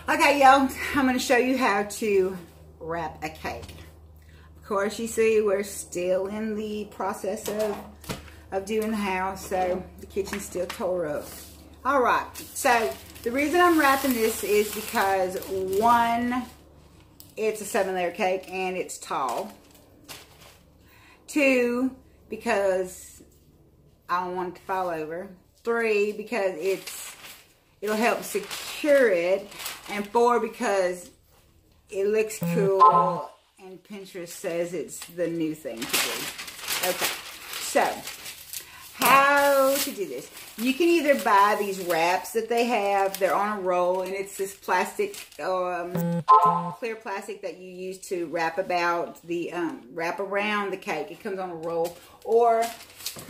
Okay, y'all, I'm going to show you how to wrap a cake. Of course, you see we're still in the process of doing the house, so the kitchen's still tore up. All right, so the reason I'm wrapping this is because, one, it's a 7-layer cake and it's tall. 2, because I don't want it to fall over. 3, because it'll help secure it. And 4, because it looks cool and Pinterest says it's the new thing to do. Okay, so how to do this. You can either buy these wraps that they have. They're on a roll, and it's this plastic, clear plastic that you use to wrap around the cake. It comes on a roll. Or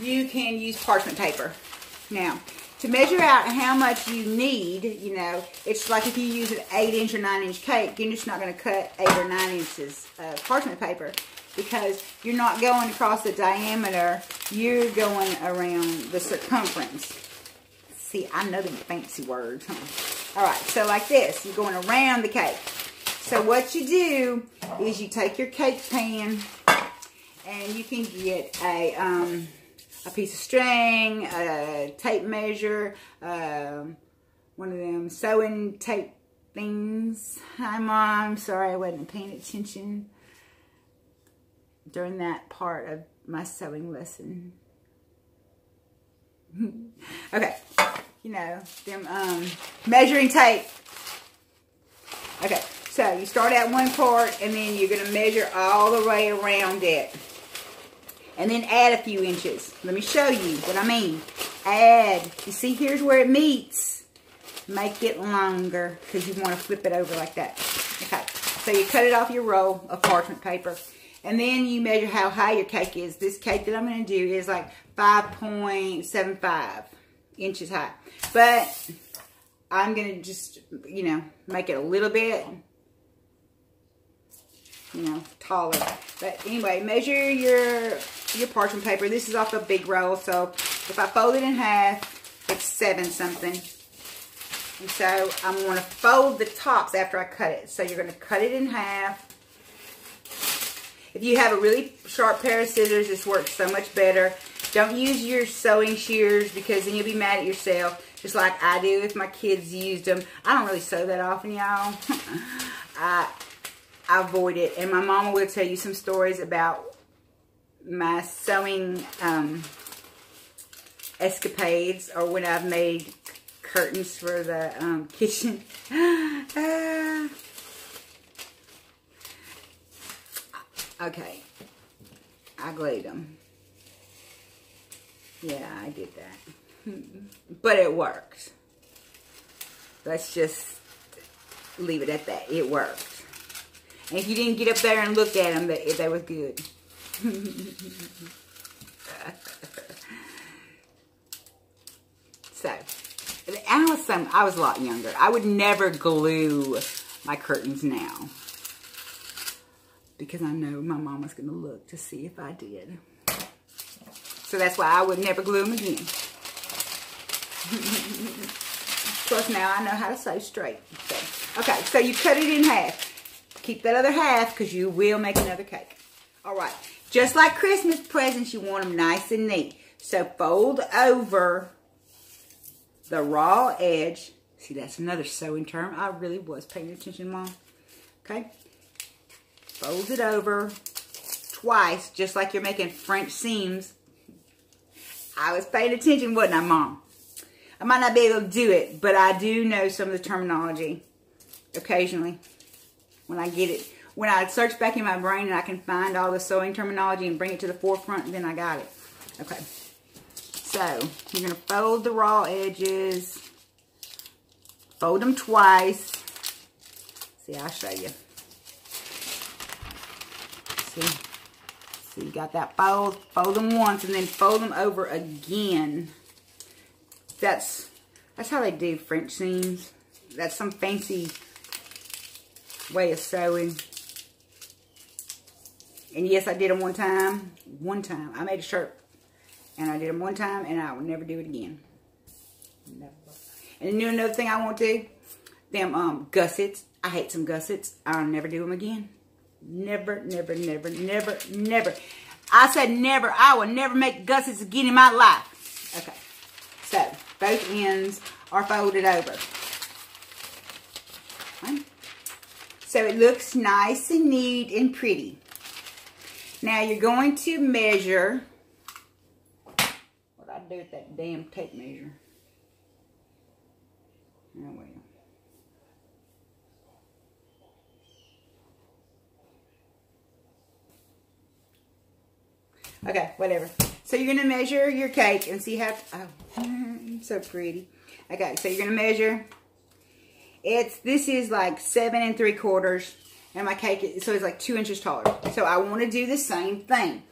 you can use parchment paper. Now, to measure out how much you need, you know, it's like if you use an 8-inch or 9-inch cake, you're just not going to cut 8 or 9 inches of parchment paper, because you're not going across the diameter, you're going around the circumference. See, I know the fancy words, huh? All right, so like this, you're going around the cake. So what you do is you take your cake pan, and you can get a piece of string, a tape measure, one of them sewing tape things. Hi, Mom. Sorry I wasn't paying attention during that part of my sewing lesson. Okay, you know, them measuring tape. Okay, so you start at one part, and then you're going to measure all the way around it. And then add a few inches. Let me show you what I mean. Add. You see, here's where it meets. Make it longer, because you want to flip it over like that. Okay. So you cut it off your roll of parchment paper. And then you measure how high your cake is. This cake that I'm going to do is like 5.75 inches high. But I'm going to just, you know, make it a little bit, you know, taller. But anyway, measure your parchment paper. This is off a big roll, so if I fold it in half, it's 7 something. And so I'm going to fold the tops after I cut it. So you're going to cut it in half. If you have a really sharp pair of scissors, this works so much better. Don't use your sewing shears, because then you'll be mad at yourself, just like I do if my kids used them. I don't really sew that often, y'all. I avoid it. And my mama will tell you some stories about my sewing escapades, or when I've made curtains for the kitchen. Okay, I glued them. Yeah, I did that. But it worked. Let's just leave it at that. It worked. And if you didn't get up there and look at them, they was good. So, I was a lot younger. I would never glue my curtains now, because I know my mama's going to look to see if I did. So that's why I would never glue them again. Plus now I know how to sew straight. So, okay, so you cut it in half. Keep that other half, because you will make another cake. All right. Just like Christmas presents, you want them nice and neat. So fold over the raw edge. See, that's another sewing term. I really was paying attention, Mom. Okay. Fold it over twice, just like you're making French seams. I was paying attention, wasn't I, Mom? I might not be able to do it, but I do know some of the terminology occasionally. When I get it, when I search back in my brain and I can find all the sewing terminology and bring it to the forefront, then I got it. Okay. So, you're going to fold the raw edges. Fold them twice. See, I'll show you. See, you got that fold. Fold them once and then fold them over again. That's how they do French seams. That's some fancy way of sewing. And yes, I did them one time. I made a shirt, and I did them one time, and I will never do it again. Never. And you know another thing I want to do? them gussets. I hate some gussets. I'll never do them again. Never, never, never, never, never. I said never. I will never make gussets again in my life. Okay. So, both ends are folded over. Okay. So, it looks nice and neat and pretty. Now, you're going to measure. What I do with that damn tape measure? Oh, well. Okay, whatever. So you're going to measure your cake and see how, oh, so pretty. Okay, so you're going to measure, this is like 7 3/4, and my cake, so it's like 2 inches taller. So I want to do the same thing.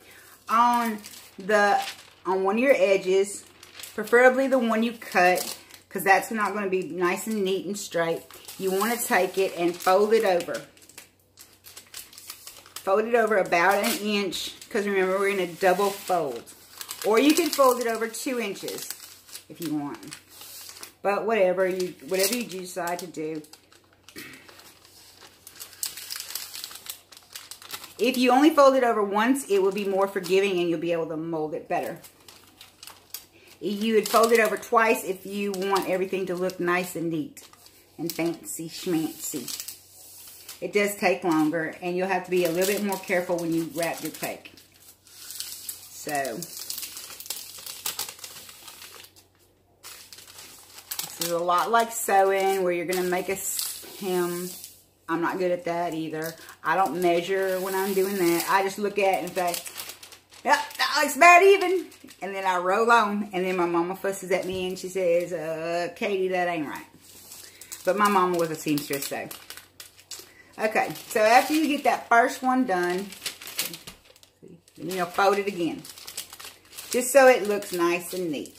On one of your edges, preferably the one you cut, because that's not going to be nice and neat and straight. You want to take it and fold it over. Fold it over about 1 inch, because remember, we're going to double fold. Or you can fold it over 2 inches if you want. But whatever you decide to do. If you only fold it over once, it will be more forgiving and you'll be able to mold it better. You would fold it over twice if you want everything to look nice and neat and fancy schmancy. It does take longer, and you'll have to be a little bit more careful when you wrap your cake. So, this is a lot like sewing, where you're going to make a hem. I'm not good at that either. I don't measure when I'm doing that. I just look at it and say, yep, that looks about even. And then I roll on, and then my mama fusses at me, and she says, Kadee, that ain't right. But my mama was a seamstress, so. Okay, so after you get that first one done, then you'll fold it again. Just so it looks nice and neat.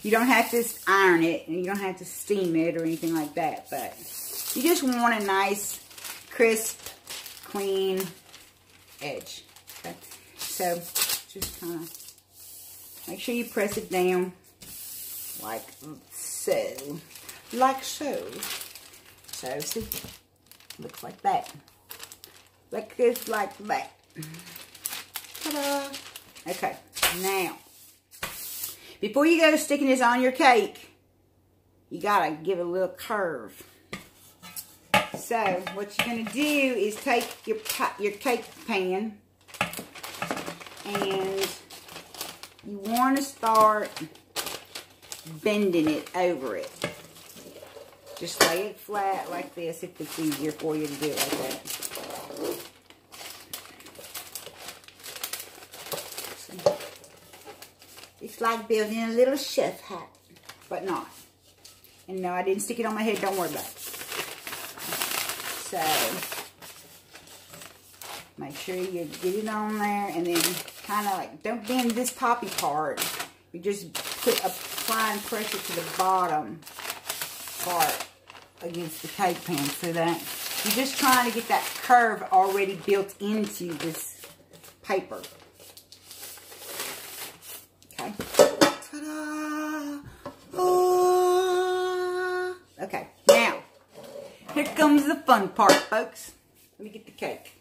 You don't have to iron it, and you don't have to steam it or anything like that, but you just want a nice, crisp, clean edge. Okay, so just kind of make sure you press it down like so. Like so. So, see? Looks like that. Like this, like that. Ta-da! Okay, now, before you go sticking this on your cake, you gotta give it a little curve. So, what you're gonna do is take your cake pan, and you want to start bending it over it. Just lay it flat like this if it's easier for you to do it like that. See? It's like building a little chef hat, but not. And no, I didn't stick it on my head. Don't worry about it. So, make sure you get it on there, and then kind of like, don't bend this toppy part. You just applying pressure to the bottom part against the cake pan, so that you're just trying to get that curve already built into this paper. Okay. Ta-da! Oh. Okay, now, here comes the fun part, folks. Let me get the cake.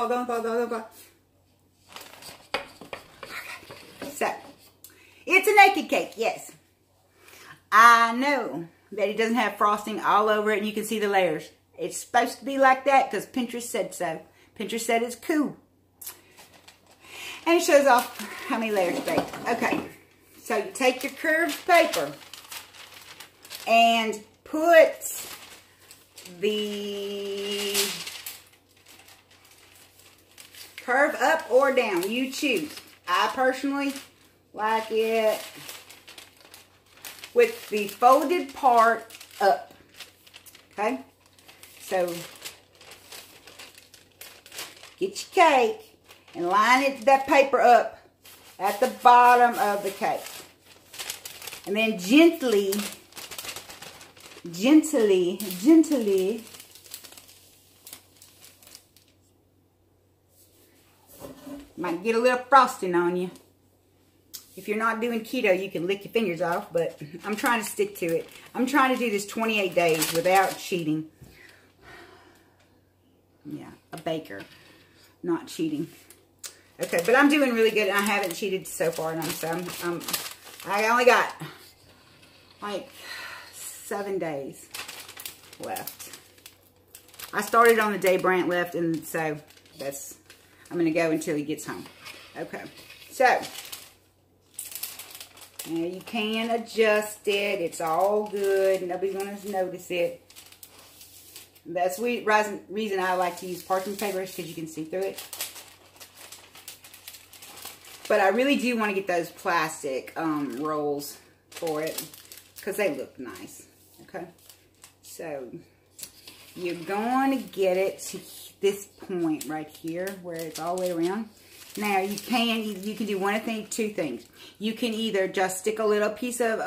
Don't fall. So, it's a naked cake, yes. I know that it doesn't have frosting all over it and you can see the layers. It's supposed to be like that because Pinterest said so. Pinterest said it's cool. And it shows off how many layers it's baked. Okay, so you take your curved paper and put the curve up or down. You choose. I personally like it with the folded part up. Okay? So, get your cake and line that paper up at the bottom of the cake. And then gently, might get a little frosting on you. If you're not doing keto, you can lick your fingers off, but I'm trying to stick to it. I'm trying to do this 28 days without cheating. Yeah, a baker, not cheating. Okay, but I'm doing really good, and I haven't cheated so far. I only got like 7 days left. I started on the day Brant left, and so I'm going to go until he gets home. Okay, so now you can adjust it. It's all good. Nobody's going to notice it. That's the reason I like to use parchment paper, is because you can see through it. But I really do want to get those plastic rolls for it, because they look nice. Okay, so you're going to get it to this point right here where it's all the way around. Now you can do one of two things. You can either just stick a little piece of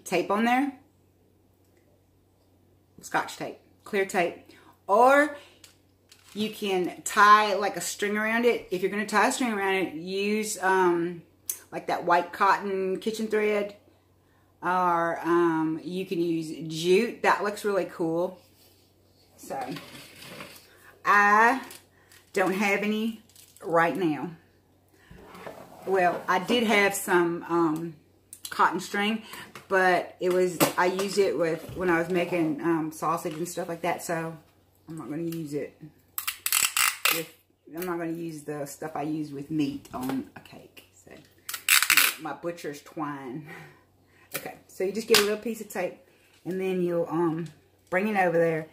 tape on there, Scotch tape, clear tape, or you can tie like a string around it. If you're going to tie a string around it, use like that white cotton kitchen thread, or you can use jute. That looks really cool. So I don't have any right now. Well, I did have some cotton string, but I used it when I was making sausage and stuff like that, so I'm not going to use it. I'm not going to use the stuff I use with meat on a cake. So my butcher's twine. Okay, so you just get a little piece of tape, and then you'll bring it over there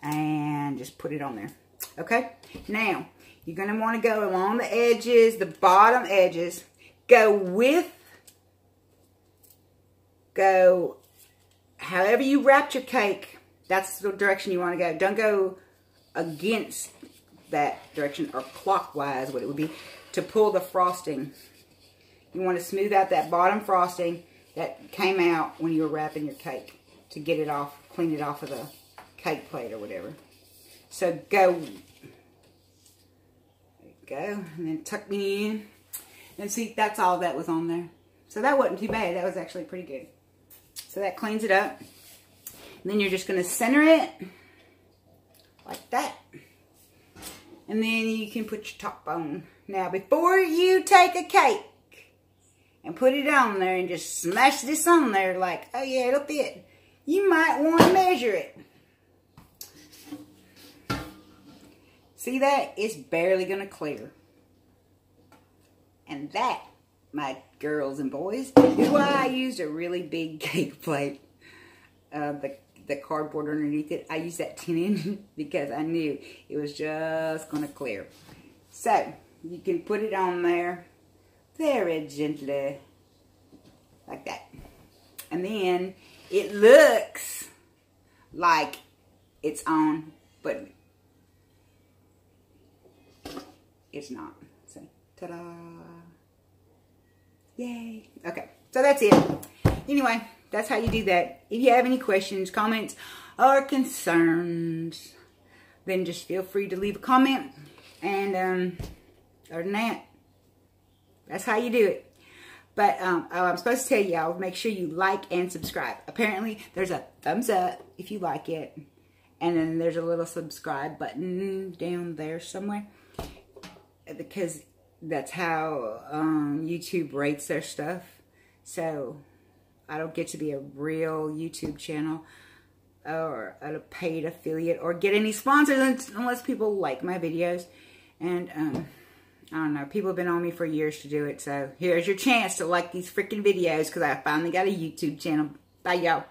and just put it on there. Okay, now you're going to want to go along the edges, the bottom edges. Go however you wrapped your cake. That's the direction you want to go. Don't go against that direction, or clockwise, what it would be, to pull the frosting. You want to smooth out that bottom frosting that came out when you were wrapping your cake, to get it off, clean it off of the cake plate or whatever. So go. There you go. And then tuck me in. And see, that's all that was on there. So that wasn't too bad. That was actually pretty good. So that cleans it up. And then you're just going to center it like that. And then you can put your top on. Now, before you take a cake and put it on there and just smash this on there like, oh yeah, it'll fit, you might want to measure it. See that? It's barely going to clear. And that, my girls and boys, is why I used a really big cake plate. The cardboard underneath it, I used that 10-inch because I knew it was just going to clear. So, you can put it on there very gently, like that. And then, it looks like it's on, but it's not. So, ta-da! Yay! Okay, so that's it. Anyway, that's how you do that. If you have any questions, comments, or concerns, then just feel free to leave a comment. And other than that, that's how you do it. But I'm supposed to tell y'all, make sure you like and subscribe. Apparently, there's a thumbs up if you like it. And then there's a little subscribe button down there somewhere. Because that's how YouTube rates their stuff. So I don't get to be a real YouTube channel or a paid affiliate or get any sponsors unless people like my videos. And I don't know, people have been on me for years to do it. So here's your chance to like these freaking videos, because I finally got a YouTube channel. Bye, y'all.